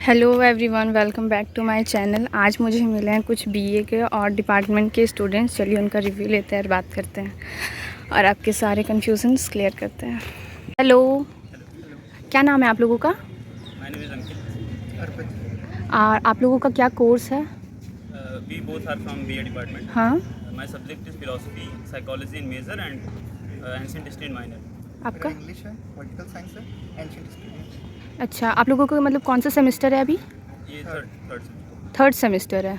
Hello everyone, welcome back to my channel. आज मुझे मिले हैं कुछ बीए के और डिपार्टमेंट के स्टूडेंट्स। चलिए उनका रिव्यू लेते हैं और बात करते हैं और आपके सारे कन्फ्यूजन्स क्लियर करते हैं। हेलो, क्या नाम है आप लोगों का? और आप लोगों का क्या कोर्स है? We both are from BA department. हाँ, My subject is philosophy, psychology in major and ancient history in minor. आपका? मेरा इंग्लिश है, पॉलिटिकल साइंस है, एंशिएंट हिस्ट्री। अच्छा, आप लोगों को मतलब कौन सा सेमेस्टर है अभी? ये थर्ड semester। थर्ड सेमेस्टर है।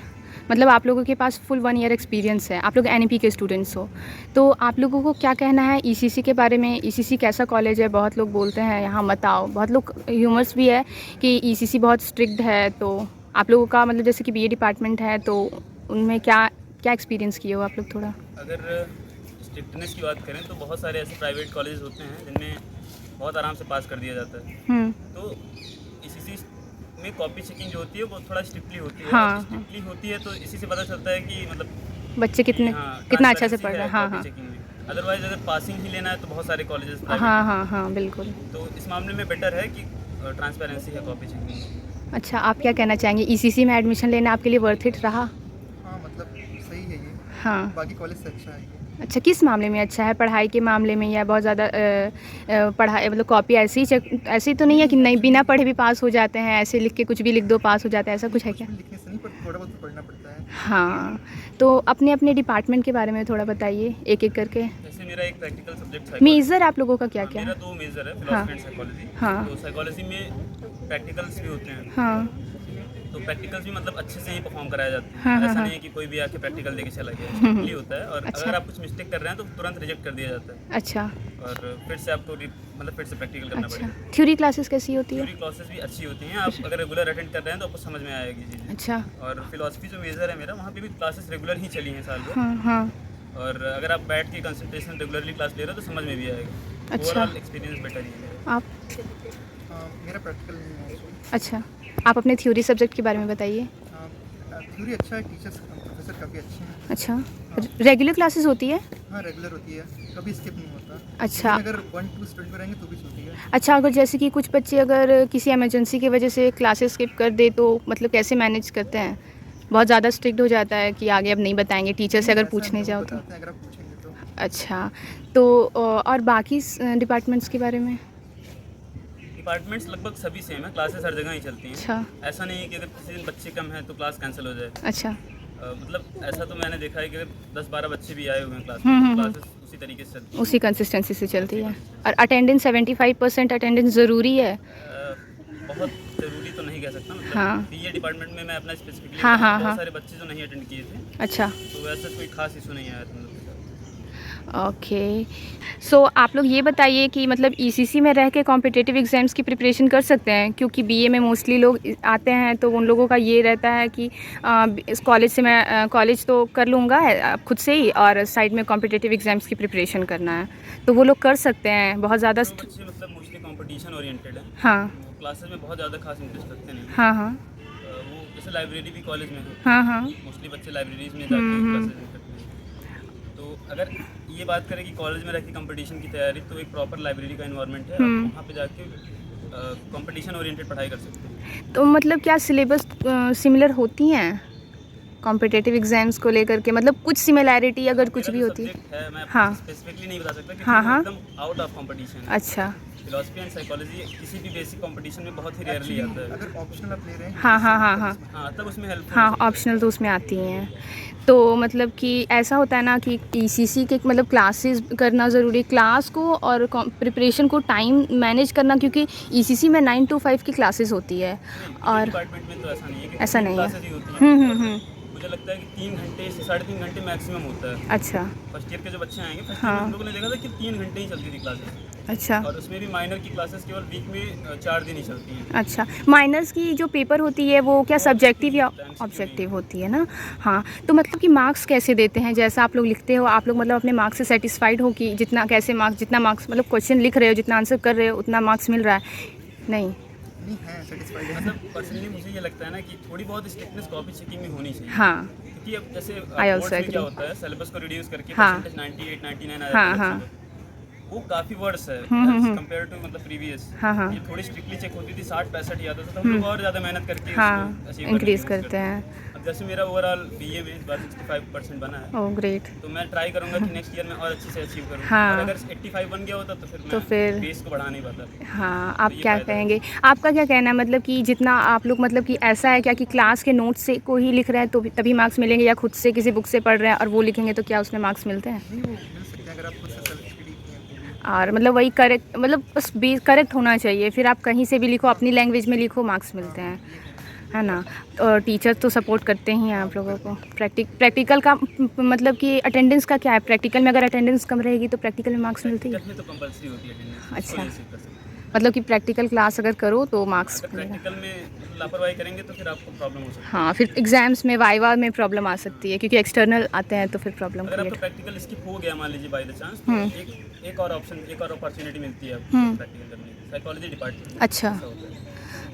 मतलब आप लोगों के पास फुल 1 ईयर एक्सपीरियंस है। आप लोग एनईपी के स्टूडेंट्स हो, तो आप लोगों को क्या कहना है ईसीसी के बारे में? ईसीसी कैसा कॉलेज है? बहुत लोग बोलते हैं यहाँ मत आओ, बहुत लोग ह्यूमर्स भी है कि ईसीसी बहुत स्ट्रिक्ट है। तो आप लोगों का मतलब जैसे कि बीए डिपार्टमेंट है, तो उनमें क्या क्या एक्सपीरियंस किए हो आप लोग थोड़ा? अगर स्ट्रिक्टनेस की बात करें तो बहुत सारे ऐसे प्राइवेट कॉलेज होते हैं जिनमें बहुत आराम से पास कर दिया जाता है। तो इसी में कॉपी चेकिंग जो होती है वो थोड़ा स्ट्रिक्टली होती है। हाँ, स्ट्रिक्टली होती है तो इसी से पता चलता है कि मतलब बच्चे कितने कितना अच्छा से पढ़ रहे हैं। हाँ हाँ चेकिंग में। अदरवाइज अगर पासिंग ही लेना है तो बहुत सारे कॉलेजेस हाँ हाँ हाँ बिल्कुल। तो इस मामले में बेटर है कि ट्रांसपेरेंसी है कॉपी चेकिंग में। अच्छा, आप क्या कहना चाहेंगे? ईसीसी में एडमिशन लेना आपके लिए वर्थ इट रहा? हाँ, मतलब सही है ये। हाँ, बाकी कॉलेज से अच्छा है ये। अच्छा किस मामले में अच्छा है? पढ़ाई के मामले में या बहुत ज़्यादा पढ़ाई मतलब कॉपी ऐसी तो नहीं है कि नहीं बिना पढ़े भी पास हो जाते हैं, ऐसे लिख के कुछ भी लिख दो पास हो जाता है, ऐसा कुछ है क्या? कुछ भी लिखने से नहीं, पर थोड़ा बहुत तो पढ़ना पड़ता है। हाँ, तो अपने अपने डिपार्टमेंट के बारे में थोड़ा बताइए एक एक करके। जैसे मेरा एक प्रैक्टिकल सब्जेक्ट है। मेजर आप लोगों का क्या क्या मेरा है? 2 मेजर है, हाँ। Philosophy and psychology. हाँ। तो साइकोलॉजी में प्रैक्टिकल्स भी होते हैं। हाँ तो प्रैक्टिकल्स भी मतलब अच्छे से ही परफॉर्म कराया जाता है। हाँ हाँ ऐसा हाँ। नहीं है कि कोई भी आके प्रैक्टिकल देके चला गया, स्ट्रिक्टली होता है। और अच्छा। अगर आप कुछ मिस्टेक कर रहे हैं तो तुरंत रिजेक्ट कर दिया जाता है अच्छा और फिर से आपको मतलब फिर से प्रैक्टिकल करना अच्छा, पड़ेगा। थ्योरी क्लासेस कैसी होती है? थ्योरी क्लासेस भी अच्छी होती हैं। आप अगर रेगुलर अटेंड कर रहे हैं तो आपको समझ में आएगी चीज़ें। अच्छा। और फिलॉसफी जो मेजर है मेरा, वहाँ पे भी क्लासेस रेगुलर ही चली हैं साल भर। हाँ हाँ। और अगर आप बैठ के कंसंट्रेशन रेगुलरली क्लास ले रहे हो तो समझ में भी आएगा। अच्छा। ओवरऑल एक्सपीरियंस बेटर ही है। आप? मेरा प्रैक्टिकल नहीं है। अच्छा, आप अपने थ्योरी सब्जेक्ट के बारे में बताइए। थ्योरी अच्छा है, टीचर्स प्रोफेसर काफ़ी अच्छे हैं। अच्छा, हाँ। रेगुलर क्लासेस होती है? हाँ, रेगुलर होती है, कभी स्किप नहीं होता। अच्छा। लेकिन अगर 1-2 स्टूडेंट में रहेंगे तो भी चलती है। अच्छा, अगर जैसे कि कुछ बच्चे अगर किसी इमरजेंसी की वजह से क्लासेस स्किप कर दे तो मतलब कैसे मैनेज करते हैं? बहुत ज़्यादा स्ट्रिक्ट हो जाता है कि आगे अब नहीं बताएंगे टीचर से नहीं, अगर ऐसा पूछने नहीं, वो जाओ तो? बताते हैं अगर आप पूछेंगे तो। अच्छा, तो और बाकी डिपार्टमेंट्स के बारे में? डिपार्टमेंट्स लगभग सभी सेम है, क्लासेस हर जगह ही चलती हैं। अच्छा। ऐसा नहीं है कि अगर किसी दिन बच्चे कम हैं तो क्लास कैंसिल हो जाए। अच्छा। मतलब ऐसा तो मैंने देखा है कि अगर 10-12 बच्चे भी आए हुए हैं क्लास में तो क्लासेस उसी तरीके से चलती हैं। उसी कंसिस्टेंसी से चलती है। और अटेंडेंस 75% अटेंडेंस ज़रूरी है? बहुत ज़रूरी तो नहीं कह सकता। मतलब हाँ। बीए डिपार्टमेंट में मैं अपना स्पेसिफिकली हाँ, हाँ, बहुत हाँ। सारे बच्चे जो नहीं अटेंड किए थे, अच्छा। तो वैसा कोई खास इशू नहीं आया था मतलब। ओके, सो आप लोग ये बताइए कि मतलब ईसीसी में रह के कॉम्पिटिटिव एग्ज़ाम्स की प्रिपरेशन कर सकते हैं? क्योंकि बीए में मोस्टली लोग आते हैं तो उन लोगों का ये रहता है कि इस कॉलेज से मैं कॉलेज तो कर लूँगा खुद से ही और साइड में कॉम्पिटिटिव एग्ज़ाम्स की प्रिपरेशन करना है, तो वो लोग कर सकते हैं बहुत ज़्यादा। जो बच्चे मतलब मोस्टली कंपटीशन ओरिएंटेड है, हाँ वो क्लासेस में बहुत ज़्यादा खास इंटरेस्ट रखते नहीं। हाँ हाँ वो जैसे लाइब्रेरी भी कॉलेज में है, हाँ हाँ। मोस्टली बच्चे लाइब्रेरीज में जाके क्लासेस करते हैं। तो अगर ये बात करें कि कॉलेज में रह के कंपटीशन की तैयारी, तो एक प्रॉपर लाइब्रेरी का इन्वायरमेंट है। आप वहाँ पे जाके कंपटीशन ओरिएंटेड पढ़ाई कर सकते हैं। तो मतलब क्या सिलेबस सिमिलर होती हैं कॉम्पिटिटिव एग्ज़ाम्स को लेकर के? मतलब कुछ सिमिलैरिटी अगर कुछ मेरा भी जो होती है? सब्जेक्ट है मैं हाँ। स्पेसिफिकली नहीं बता सकता क्योंकि हाँ, वो हाँ। एकदम आउट ऑफ कंपटीशन है। अच्छा। फिलॉसफी एंड साइकोलॉजी किसी भी बेसिक कंपटीशन में बहुत ही रेयरली आता है। अगर ऑप्शनल आप ले रहे हैं हाँ हाँ हाँ हाँ हाँ, तब उसमें हेल्पफुल हाँ, हो सकता है। ऑप्शनल तो उसमें आती हैं। तो मतलब कि ऐसा होता है ना कि ईसीसी के मतलब क्लासेस करना ज़रूरी, क्लास को और प्रिपरेशन को टाइम मैनेज करना, क्योंकि ईसीसी में 9 to 5 की क्लासेस होती है नहीं, और डिपार्टमेंट में तो ऐसा नहीं है कि ऐसा 3 नहीं है। क्लासेस ही होती हैं। हम्म। मुझे लगता है कि 3 घंटे से 3.5 घंटे मैक्सिमम होता है। अच्छा। फर्स्ट ईयर के जो बच्चे आएंगे, फर्स्ट ईयर हाँ। में हम लोगों ने देखा था कि 3 घंटे ही चलती थी क्लासेस। अच्छा। और उसमें भी माइनर की क्लासेस केवल वीक में 4 दिन ही चलती हैं। अच्छा, माइनर्स की जो पेपर होती है वो क्या सब्जेक्टिव या होता है, MCQ नहीं ऑब्जेक्टिव है। होती है ना? हाँ, तो मतलब कि मार्क्स कैसे देते हैं? जैसा आप लोग लिखते हो, आप लोग मतलब अपने मार्क्स से सेटिस्फाइड हो कि जितना कैसे मार्क्स, जितना मार्क्स मतलब क्वेश्चन लिख रहे हो, जितना आंसर कर रहे हो उतना मार्क्स मिल रहा है? नहीं। नहीं है, सेटिस्फाइड है। मतलब पर्सनली मुझे ये लगता है ना कि थोड़ी बहुत स्ट्रिक्टनेस कॉपी चेकिंग में होनी चाहिए। हाँ क्योंकि अब जैसे I also बोर्ड्स में क्या agree. होता है, सिलेबस को रिड्यूस करके हाँ। परसेंटेज 98 99 आ हाँ जाता है हाँ बच्चे को। वो काफ़ी वर्स है कंपेयर टू मतलब प्रीवियस। हाँ हाँ ये थोड़ी स्ट्रिक्टली चेक होती थी, 60-65 ही आता था, तो हम लोग और ज़्यादा मेहनत करके हाँ उसको achieve करने की इंक्रीज़ कोशिश करते हैं। अब जैसे मेरा ओवरऑल बीए में इस बार 65% बना है, ओह ग्रेट। तो मैं ट्राई करूंगा कि नेक्स्ट ईयर में और अच्छे से अचीव करूँ। हाँ। और अगर 85 बन गया होता तो फिर तो मैं फिर बेस को बढ़ा नहीं पाता। हाँ, आप ये क्या फ़ायदा है। कहेंगे? आपका क्या कहना है मतलब कि जितना आप लोग मतलब कि ऐसा है क्या कि क्लास के नोट्स से को ही लिख रहे हैं तो तभी मार्क्स मिलेंगे, या खुद से किसी बुक से पढ़ रहे हैं और वो लिखेंगे तो क्या उसमें मार्क्स मिलते हैं? नहीं, वो मिल सकते हैं अगर आप खुद से सेल्फ स्टडी किए हैं तो भी। और मतलब वही करेक्ट, मतलब बस बी करेक्ट होना चाहिए, फिर आप कहीं से भी लिखो, अपनी लैंग्वेज में लिखो, मार्क्स मिलते हैं, है ना? और टीचर तो सपोर्ट करते ही हैं आप लोगों को। प्रैक्टिकल का मतलब कि अटेंडेंस का क्या है? प्रैक्टिकल में अगर अटेंडेंस कम रहेगी तो प्रैक्टिकल में मार्क्स मिलती है? प्रैक्टिकल में तो कंपलसरी होती है अटेंडेंस। अच्छा। उसको ये सिर्फ कर सकते हैं। मतलब कि प्रैक्टिकल क्लास अगर करो तो मार्क्स अगर मिलेगा। प्रैक्टिकल में लापरवाही करेंगे तो फिर आपको प्रॉब्लम हो सकती है। हाँ, फिर एग्ज़ाम्स में वाइवा में प्रॉब्लम आ सकती है क्योंकि एक्सटर्नल आते हैं तो फिर प्रॉब्लम अगर आपका क्रिएट। प्रैक्टिकल स्किप हो गया मान लीजिए बाय द चांस, तो एक और ऑप्शन, एक और अपॉर्चुनिटी मिलती है आपको प्रैक्टिकल करने की, साइकोलॉजी डिपार्टमेंट में अच्छा। ऐसा होता है।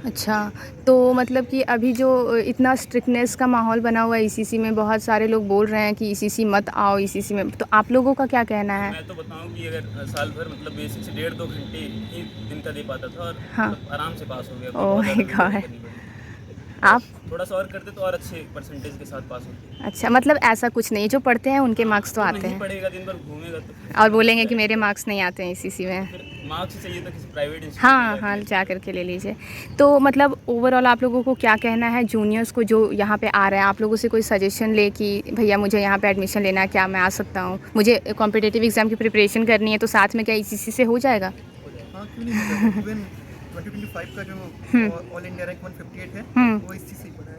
अच्छा, तो मतलब कि अभी जो इतना स्ट्रिक्टनेस का माहौल बना हुआ है ईसीसी में, बहुत सारे लोग बोल रहे हैं कि ईसीसी मत आओ ईसीसी में, तो आप लोगों का क्या कहना है? मैं तो बताऊं कि अगर साल भर मतलब बेसिक से 1.5-2 घंटे ही दिन का दे पाता था और हाँ। मतलब आराम से पास हो गया। ओह बहुत ज़्यादा माय मेहनत गॉड। करनी पड़ी। आप थोड़ा सा और करते तो और अच्छे परसेंटेज के साथ पास होते। अच्छा, मतलब ऐसा कुछ नहीं, जो पढ़ते हैं उनके मार्क्स तो जो आते नहीं हैं पढ़ेगा दिन भर घूमेगा तो फिर और बोलेंगे कि मेरे मार्क्स नहीं आते हैं ईसीसी में। फिर मार्क्स ही चाहिए तो किसी प्राइवेट इंस्टीट्यूट हाँ में हाँ, जाके। जा करके ले लीजिए। तो मतलब ओवरऑल आप लोगों को क्या कहना है जूनियर्स को जो यहाँ पे आ रहे हैं, आप लोगों से कोई सजेशन ले कि भैया मुझे यहाँ पे एडमिशन लेना है, क्या मैं आ सकता हूँ? मुझे कॉम्पिटिटिव एग्ज़ाम की प्रिपरेशन करनी है तो साथ में क्या ईसीसी से हो जाएगा? हाँ, क्यों नहीं हो जाएगा। इवन 2025 का जो ऑल इंडिया रैंक 158 है वो इसी से ही पड़ा है।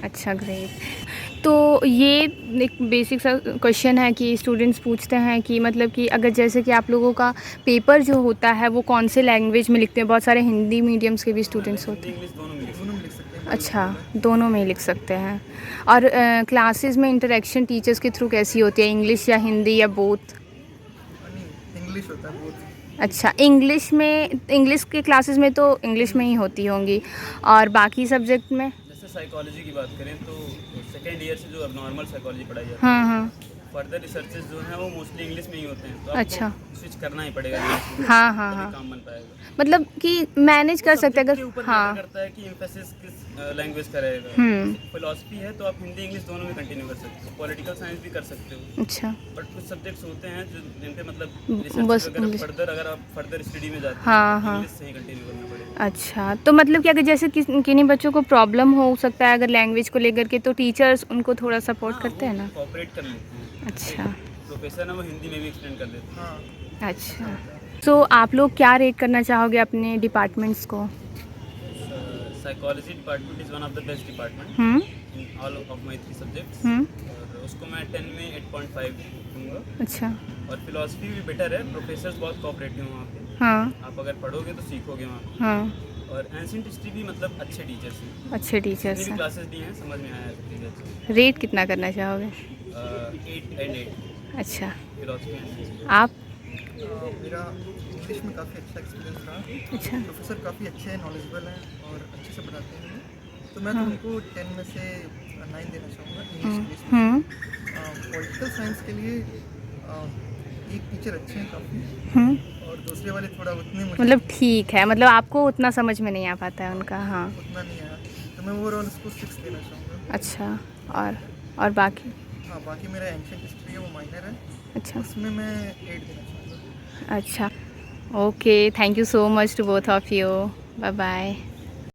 अच्छा ग्रेट। तो ये एक बेसिक सा क्वेश्चन है कि स्टूडेंट्स पूछते हैं कि मतलब कि अगर जैसे कि आप लोगों का पेपर जो होता है वो कौन से लैंग्वेज में लिखते हैं? बहुत सारे हिंदी मीडियम्स के भी स्टूडेंट्स होते हिंदी हैं। इंग्लिश दोनों मिले। दोनों में लिख सकते हैं। अच्छा, दोनों में ही लिख सकते हैं। और क्लासेस में इंटरेक्शन टीचर्स के थ्रू कैसी होती है? इंग्लिश या हिंदी या बोथ? नहीं, इंग्लिश होता है बहुत। अच्छा, इंग्लिश में, इंग्लिश के क्लासेस में तो इंग्लिश में ही होती होंगी, और बाकी सब्जेक्ट में? जैसे साइकोलॉजी की बात करें तो सेकेंड ईयर से जो अब नॉर्मल साइकोलॉजी पढ़ाई जाती हाँ हाँ। है, फर्दर रिसर्चेज जो हैं वो मोस्टली इंग्लिश में ही होते हैं, तो अच्छा। आपको स्विच करना ही पड़ेगा इंग्लिश में, हाँ हाँ तभी हाँ, काम बन पाएगा। मतलब कि मैनेज कर सकते हैं सब्जेक्ट के अगर। ऊपर हाँ। मैटर करता है कि एम्फेसिस किस लैंग्वेज का रहेगा। फिलोसफी है तो आप हिंदी इंग्लिश दोनों में कंटिन्यू कर सकते हो, पॉलिटिकल साइंस भी कर सकते हो, अच्छा। बट कुछ सब्जेक्ट्स होते हैं जो जिन पे मतलब बस रिसर्च वगैरह फर्दर अगर आप फर्दर स्टडी में जाते हाँ, हैं तो हाँ। इंग्लिश से ही कंटिन्यू करना पड़ेगा। अच्छा, तो मतलब कि अगर जैसे किन्हीं बच्चों को प्रॉब्लम हो सकता है अगर लैंग्वेज को लेकर के, तो टीचर्स उनको थोड़ा सपोर्ट करते हैं ना? कोऑपरेट कर लेते हैं। अच्छा। प्रोफेसर है वो हिंदी में भी एक्सप्लेन कर देते हैं। हाँ, अच्छा, तो आप लोग क्या रेट करना चाहोगे अपने डिपार्टमेंट्स को? Psychology department is one of the best department in all of my 3 subjects, और उसको मैं 10 में 8.5 दूंगा। अच्छा। और फिलोसफी भी बेटर है, प्रोफेसर्स बहुत कोऑपरेटिव हैं वहाँ पे, हाँ आप अगर पढ़ोगे तो सीखोगे वहाँ पे। हाँ, और एंशिएंट हिस्ट्री भी मतलब अच्छे टीचर्स हैं, अच्छे जितनी टीचर्स भी हैं। क्लासेस दी हैं समझ में आया है टीचर्स। रेट कितना करना चाहोगे? 8 and 8 अच्छा, फिलोसफी एंड आप? मेरा इंग्लिश में काफ़ी अच्छा एक्सपीरियंस रहा। अच्छा। प्रोफेसर काफ़ी अच्छे हैं, नॉलेजेबल हैं और अच्छे से पढ़ाते हैं। तो मैं तो उनको 10 में से 9 देना चाहूँगा इंग्लिश में। पॉलिटिकल साइंस के लिए एक टीचर अच्छे हैं काफ़ी, और दूसरे वाले थोड़ा उतने मुझे मतलब ठीक है, मतलब आपको उतना समझ में नहीं आ पाता है उनका। हाँ। उतना नहीं आया, तो मैं ओवरऑल उसको 6 देना चाहूँगा। अच्छा, और बाकी? हाँ, बाकी मेरा एंशिएंट हिस्ट्री है वो माइनर है, अच्छा। उसमें मैं 8 देना चाहूँगा। अच्छा, okay, thank you so much to both of you. Bye bye.